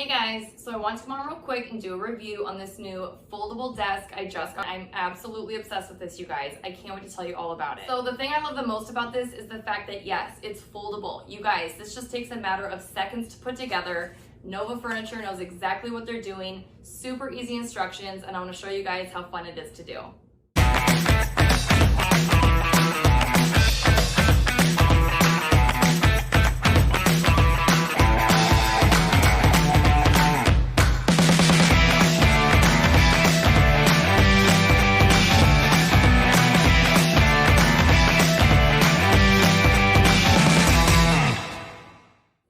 Hey guys, so I want to come on real quick and do a review on this new foldable desk I just got. I'm absolutely obsessed with this, you guys. I can't wait to tell you all about it. So the thing I love the most about this is the fact that yes, it's foldable. You guys, this just takes a matter of seconds to put together. Nova Furniture knows exactly what they're doing. Super easy instructions, and I want to show you guys how fun it is to do.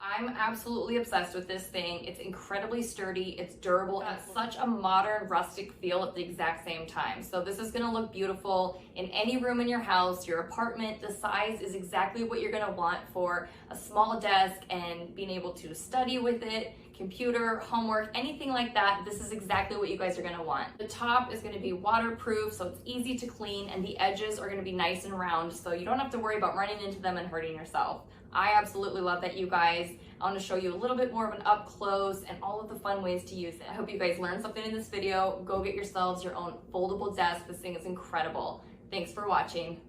I'm absolutely obsessed with this thing. It's incredibly sturdy, it's durable, and it's such a modern rustic feel at the exact same time. So this is gonna look beautiful in any room in your house, your apartment. The size is exactly what you're gonna want for a small desk and being able to study with it, computer, homework, anything like that. This is exactly what you guys are gonna want. The top is gonna be waterproof, so it's easy to clean, and the edges are gonna be nice and round, so you don't have to worry about running into them and hurting yourself. I absolutely love that, you guys. I want to show you a little bit more of an up close and all of the fun ways to use it. I hope you guys learned something in this video. Go get yourselves your own foldable desk. This thing is incredible. Thanks for watching.